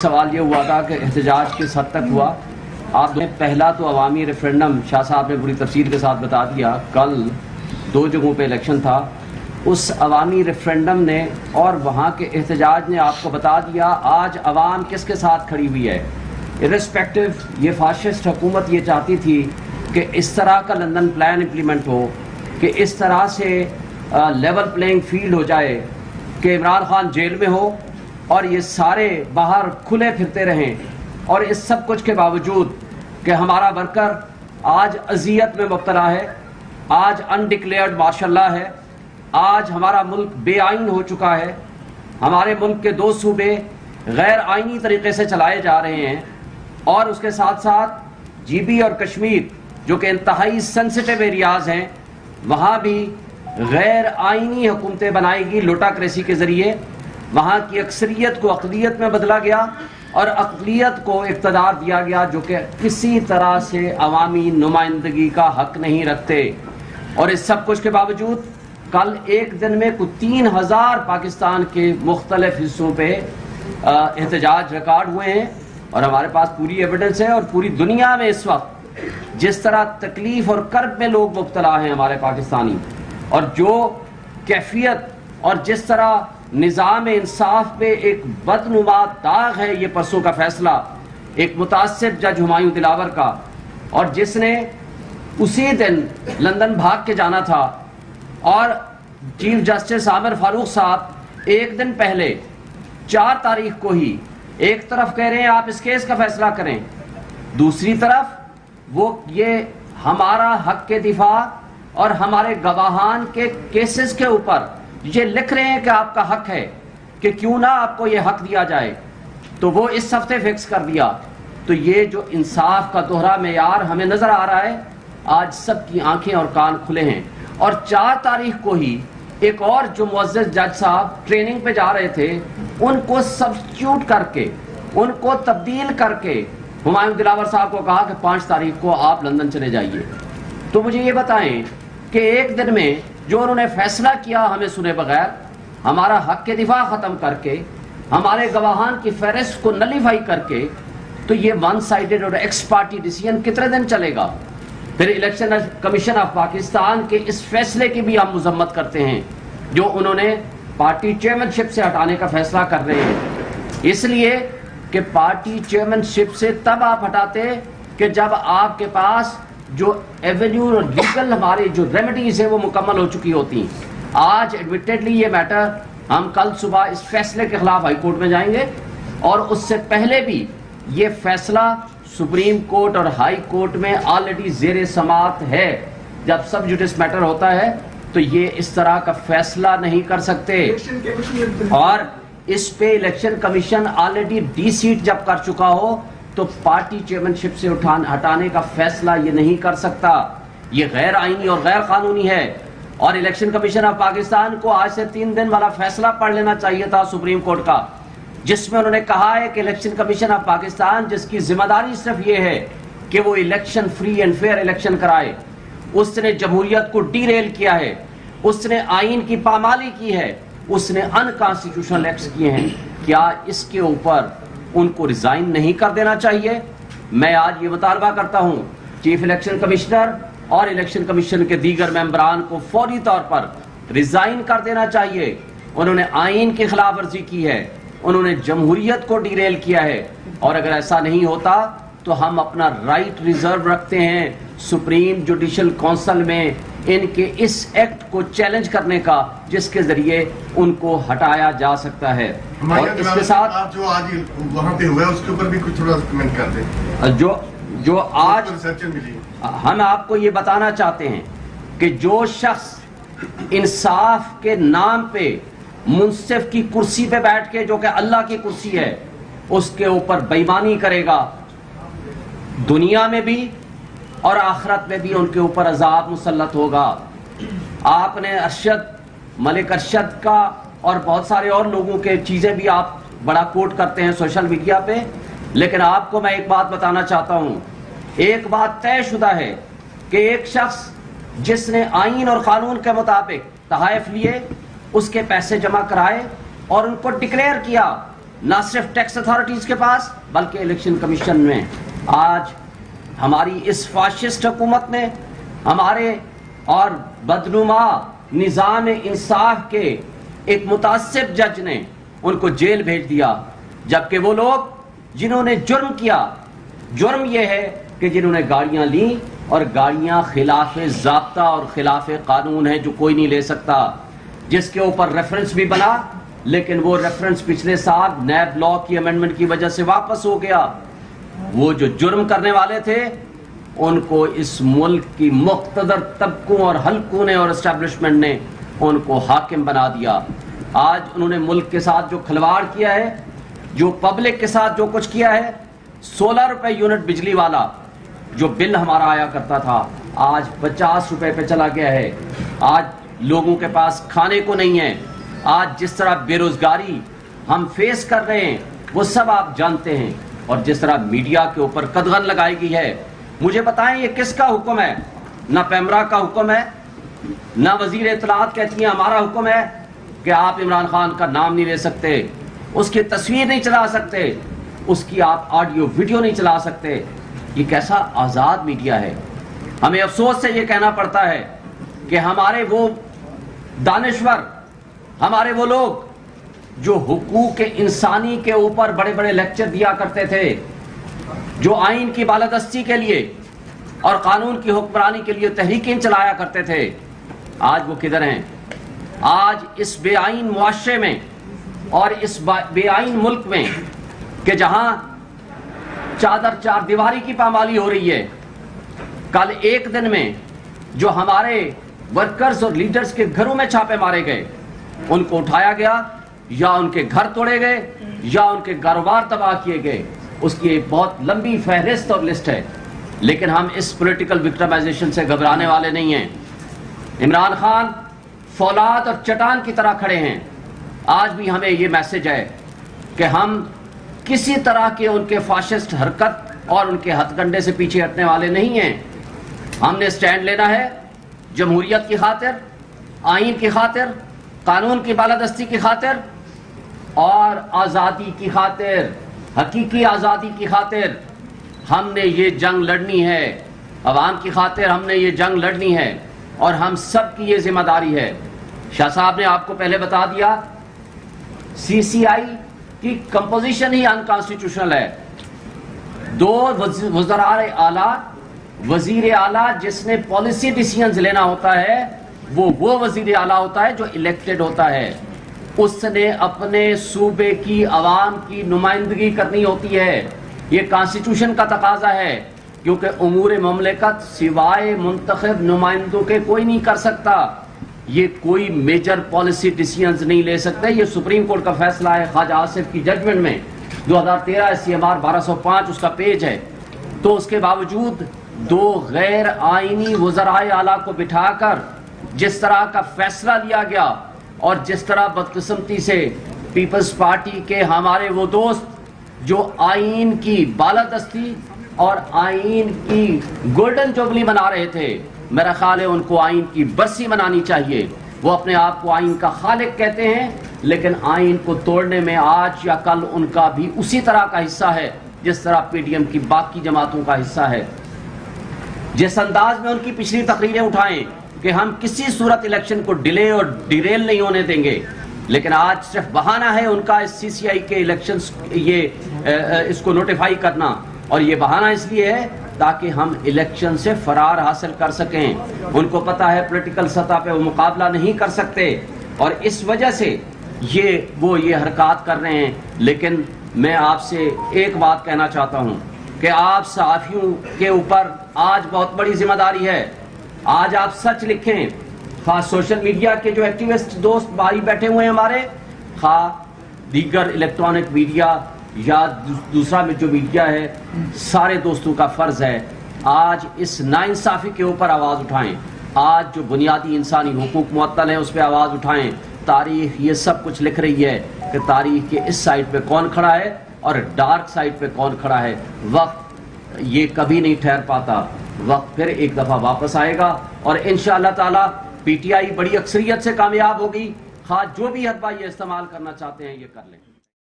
سوال یہ ہوا تھا کہ احتجاج کس حد تک ہوا. آپ نے پہلا تو عوامی ریفرنڈم شاہ صاحب نے پوری تفصیل کے ساتھ بتا دیا. کل 2 جگہوں پہ الیکشن تھا. اس عوامی ریفرنڈم نے اور وہاں کے احتجاج نے آپ کو بتا دیا آج عوام کس کے ساتھ کھڑی ہوئی ہے. ارسپیکٹو یہ فاشسٹ حکومت یہ چاہتی تھی کہ اس طرح کا لندن پلان امپلیمنٹ ہو کہ اس طرح سے لیول پلینگ فیلڈ ہو جائے کہ عمران خان جیل میں ہو اور یہ سارے باہر کھلے پھرتے رہیں. اور اس سب کچھ کے باوجود کہ ہمارا ورکر آج اذیت میں مبتلا ہے, آج انڈکلیئرڈ مارشل لاء ہے, آج ہمارا ملک بے آئین ہو چکا ہے, ہمارے ملک کے 2 صوبے غیر آئینی طریقے سے چلائے جا رہے ہیں, اور اس کے ساتھ ساتھ جی بی اور کشمیر جو کہ انتہائی سینسٹیو ایریاز ہیں وہاں بھی غیر آئینی حکومتیں بنائی گی لوٹاکریسی کے ذریعے. وہاں کی اکثریت کو اقلیت میں بدلا گیا اور اقلیت کو اقتدار دیا گیا جو کہ کسی طرح سے عوامی نمائندگی کا حق نہیں رکھتے. اور اس سب کچھ کے باوجود کل ایک دن میں کچھ 3000 پاکستان کے مختلف حصوں پہ احتجاج ریکارڈ ہوئے ہیں, اور ہمارے پاس پوری ایویڈنس ہے. اور پوری دنیا میں اس وقت جس طرح تکلیف اور کرب میں لوگ مبتلا ہیں ہمارے پاکستانی, اور جو کیفیت اور جس طرح نظام انصاف پہ ایک بدنما داغ ہے یہ پرسوں کا فیصلہ ایک متعصب جج ہمایوں دلاور کا, اور جس نے اسی دن لندن بھاگ کے جانا تھا, اور چیف جسٹس عامر فاروق صاحب ایک دن پہلے 4 تاریخ کو ہی ایک طرف کہہ رہے ہیں آپ اس کیس کا فیصلہ کریں, دوسری طرف وہ یہ ہمارا حق کے دفاع اور ہمارے گواہان کے کیسز کے اوپر یہ لکھ رہے ہیں کہ آپ کا حق ہے کہ کیوں نہ آپ کو یہ حق دیا جائے. تو وہ اس ہفتے فکس کر دیا. تو یہ جو انصاف کا دوہرا معیار ہمیں نظر آ رہا ہے, آج سب کی آنکھیں اور کان کھلے ہیں. اور 4 تاریخ کو ہی ایک اور جو معزز جج صاحب ٹریننگ پہ جا رہے تھے ان کو سبسٹیوٹ کر کے, ان کو تبدیل کر کے ہمایوں دلاور صاحب کو کہا کہ 5 تاریخ کو آپ لندن چلے جائیے. تو مجھے یہ بتائیں کہ ایک دن میں جو انہوں نے فیصلہ کیا ہمیں سنے بغیر, ہمارا حق کے دفاع ختم کر کے, ہمارے گواہان کی فہرست کو نلیفائی کر کے, تو یہ ون سائیڈڈ اور ایکس پارٹی ڈیسیژن کتنے دن چلے گا؟ پھر الیکشن کمیشن آف پاکستان کے اس فیصلے کی بھی ہم مذمت کرتے ہیں جو انہوں نے پارٹی چیئرمین شپ سے ہٹانے کا فیصلہ کر رہے ہیں. اس لیے کہ پارٹی چیئرمین شپ سے تب آپ ہٹاتے کہ جب آپ کے پاس جو ایونیو اور لیگل ہماری جو ریمیڈیز ہیں وہ مکمل ہو چکی ہوتی ہیں. آج ایڈمیٹڈلی یہ میٹر ہم کل صبح اس فیصلے کے خلاف ہائی کورٹ میں جائیں گے, اور اس سے پہلے بھی یہ فیصلہ سپریم کورٹ اور ہائی کورٹ میں آلریڈی زیر سماعت ہے. جب سب جوڈس میٹر ہوتا ہے تو یہ اس طرح کا فیصلہ نہیں کر سکتے, اور اس پہ الیکشن کمیشن آلریڈی ڈی سیٹ جب کر چکا ہو تو پارٹی چیئرمین شپ سے ہٹانے کا فیصلہ یہ نہیں کر سکتا. یہ غیر آئینی اور غیر قانونی ہے. اور الیکشن کمیشن آف پاکستان کو آج سے 3 دن والا فیصلہ پڑھ لینا چاہیے تھا سپریم کورٹ کا, جس میں انہوں نے کہا ہے کہ الیکشن کمیشن آف پاکستان جس کی ذمہ داری صرف یہ ہے کہ وہ election free and fair election کرائے, اس نے جمہوریت کو ڈی ریل کیا ہے, اس نے آئین کی پامالی کی ہے, اس نے ان کانسٹیٹیوشنل ایکٹس کیے ہیں. کیا اس کے اوپر ان کو ریزائن نہیں کر دینا چاہیے؟ میں آج یہ مطالبہ کرتا ہوں چیف الیکشن کمشنر اور الیکشن کمیشن کے دیگر ممبران کو فوری طور پر ریزائن کر دینا چاہیے. انہوں نے آئین کی خلاف ورزی کی ہے, انہوں نے جمہوریت کو ڈیریل کیا ہے, اور اگر ایسا نہیں ہوتا تو ہم اپنا رائٹ ریزرو رکھتے ہیں سپریم جوڈیشل کونسل میں ان کے اس ایکٹ کو چیلنج کرنے کا جس کے ذریعے ان کو ہٹایا جا سکتا ہے. اور اس کے ساتھ جو آج وہاں پہ ہوا ہے اس کے اوپر بھی کچھ تھوڑا کمنٹ کر دیں. جو آج ہم آپ کو یہ بتانا چاہتے ہیں کہ جو شخص انصاف کے نام پہ منصف کی کرسی پہ بیٹھ کے جو کہ اللہ کی کرسی ہے اس کے اوپر بےایمانی کرے گا, دنیا میں بھی اور آخرت میں بھی ان کے اوپر عذاب مسلط ہوگا. آپ نے ملک ارشد کا اور بہت سارے اور لوگوں کے چیزیں بھی آپ بڑا کوٹ کرتے ہیں سوشل میڈیا پہ, لیکن آپ کو میں ایک بات بتانا چاہتا ہوں. ایک بات طے شدہ ہے کہ ایک شخص جس نے آئین اور قانون کے مطابق تحائف لیے, اس کے پیسے جمع کرائے اور ان کو ڈکلیئر کیا نہ صرف ٹیکس اتھارٹیز کے پاس بلکہ الیکشن کمیشن میں آج ہماری اس فاشسٹ حکومت نے ہمارے اور بدنما نظام انصاف کے ایک متعصب جج نے ان کو جیل بھیج دیا، جبکہ وہ لوگ جنہوں نے جرم کیا، جرم یہ ہے کہ جنہوں نے گاڑیاں لیں اور گاڑیاں خلاف ضابطہ اور خلاف قانون ہے جو کوئی نہیں لے سکتا، جس کے اوپر ریفرنس بھی بنا لیکن وہ ریفرنس پچھلے سال نیب لا کی امینڈمنٹ کی وجہ سے واپس ہو گیا۔ وہ جو جرم کرنے والے تھے ان کو اس ملک کی مقتدر طبقوں اور حلقوں نے اور اسٹیبلشمنٹ نے ان کو حاکم بنا دیا۔ آج انہوں نے ملک کے ساتھ جو کھلواڑ کیا ہے، جو پبلک کے ساتھ جو کچھ کیا ہے، 16 روپے یونٹ بجلی والا جو بل ہمارا آیا کرتا تھا آج 50 روپے پہ چلا گیا ہے۔ آج لوگوں کے پاس کھانے کو نہیں ہے۔ آج جس طرح بے روزگاری ہم فیس کر رہے ہیں وہ سب آپ جانتے ہیں، اور جس طرح میڈیا کے اوپر قدغن لگائی گئی ہے۔ مجھے بتائیں یہ کس کا حکم ہے؟ نہ پیمرا کا حکم ہے، نہ وزیر اطلاعات کہتی ہیں ہمارا حکم ہے کہ آپ عمران خان کا نام نہیں لے سکتے، اس کی تصویر نہیں چلا سکتے، اس کی آپ آڈیو ویڈیو نہیں چلا سکتے۔ یہ کیسا آزاد میڈیا ہے؟ ہمیں افسوس سے یہ کہنا پڑتا ہے کہ ہمارے وہ دانشور، ہمارے وہ لوگ جو حقوق انسانی کے اوپر بڑے بڑے لیکچر دیا کرتے تھے، جو آئین کی بالادستی کے لیے اور قانون کی حکمرانی کے لیے تحریکیں چلایا کرتے تھے، آج وہ کدھر ہیں؟ آج اس بے آئین معاشرے میں اور اس بے آئین ملک میں کہ جہاں چار دیواری کی پامالی ہو رہی ہے، کل ایک دن میں جو ہمارے ورکرز اور لیڈرز کے گھروں میں چھاپے مارے گئے، ان کو اٹھایا گیا یا ان کے گھر توڑے گئے یا ان کے کاروبار تباہ کیے گئے، اس کی ایک بہت لمبی فہرست اور لسٹ ہے۔ لیکن ہم اس پولیٹیکل وکٹمائزیشن سے گھبرانے والے نہیں ہیں۔ عمران خان فولاد اور چٹان کی طرح کھڑے ہیں۔ آج بھی ہمیں یہ میسج ہے کہ ہم کسی طرح کے ان کے فاشسٹ حرکت اور ان کے ہتھ کنڈے سے پیچھے ہٹنے والے نہیں ہیں۔ ہم نے سٹینڈ لینا ہے جمہوریت کی خاطر، آئین کی خاطر، قانون کی بالادستی کی خاطر اور آزادی کی خاطر، حقیقی آزادی کی خاطر۔ ہم نے یہ جنگ لڑنی ہے، عوام کی خاطر ہم نے یہ جنگ لڑنی ہے، اور ہم سب کی یہ ذمہ داری ہے۔ شاہ صاحب نے آپ کو پہلے بتا دیا سی سی آئی کی کمپوزیشن ہی انکانسٹیٹیوشنل ہے۔ 2 وزرائے اعلیٰ، وزیر اعلیٰ جس نے پالیسی ڈیسیژنز لینا ہوتا ہے وہ وزیر اعلیٰ ہوتا ہے جو الیکٹڈ ہوتا ہے، اس نے اپنے صوبے کی عوام کی نمائندگی کرنی ہوتی ہے۔ یہ کانسٹیٹیوشن کا تقاضا ہے، کیونکہ امور مملکت سوائے منتخب نمائندوں کے کوئی نہیں کر سکتا۔ یہ کوئی میجر پالیسی ڈیسیژنز نہیں لے سکتے۔ یہ سپریم کورٹ کا فیصلہ ہے خواجہ آصف کی ججمنٹ میں 2013 CMR 1205 اس کا پیج ہے۔ تو اس کے باوجود 2 غیر آئینی وزرائے اعلیٰ کو بٹھا کر جس طرح کا فیصلہ لیا گیا، اور جس طرح بدقسمتی سے پیپلز پارٹی کے ہمارے وہ دوست جو آئین کی بالادستی اور آئین کی گولڈن جوبلی منا رہے تھے، میرا خیال ہے ان کو آئین کی برسی منانی چاہیے۔ وہ اپنے آپ کو آئین کا خالق کہتے ہیں، لیکن آئین کو توڑنے میں آج یا کل ان کا بھی اسی طرح کا حصہ ہے جس طرح پی ڈی ایم کی باقی جماعتوں کا حصہ ہے۔ جس انداز میں ان کی پچھلی تقریریں اٹھائیں کہ ہم کسی صورت الیکشن کو ڈیلے اور ڈیریل نہیں ہونے دیں گے، لیکن آج صرف بہانہ ہے ان کا اس سی سی آئی کے الیکشنز اس کو نوٹیفائی کرنا، اور یہ بہانہ اس لیے ہے تاکہ ہم الیکشن سے فرار حاصل کر سکیں۔ ان کو پتہ ہے پولیٹیکل سطح پہ وہ مقابلہ نہیں کر سکتے، اور اس وجہ سے وہ یہ حرکات کر رہے ہیں۔ لیکن میں آپ سے ایک بات کہنا چاہتا ہوں کہ آپ صحافیوں کے اوپر آج بہت بڑی ذمہ داری ہے۔ آج آپ سچ لکھیں، خاص سوشل میڈیا کے جو ایکٹیوسٹ دوست بھائی بیٹھے ہوئے ہیں ہمارے، خواہ دیگر الیکٹرانک میڈیا یا دوسرا جو میڈیا ہے، سارے دوستوں کا فرض ہے آج اس ناانصافی کے اوپر آواز اٹھائیں۔ آج جو بنیادی انسانی حقوق معطل ہیں اس پہ آواز اٹھائیں۔ تاریخ یہ سب کچھ لکھ رہی ہے کہ تاریخ کے اس سائڈ پہ کون کھڑا ہے اور ڈارک سائڈ پہ کون کھڑا ہے۔ وقت یہ کبھی نہیں ٹھہر پاتا، وقت پھر ایک دفعہ واپس آئے گا، اور انشاءاللہ تعالی پی ٹی آئی بڑی اکثریت سے کامیاب ہوگی۔ خواہ جو بھی حربہ یہ استعمال کرنا چاہتے ہیں یہ کر لیں۔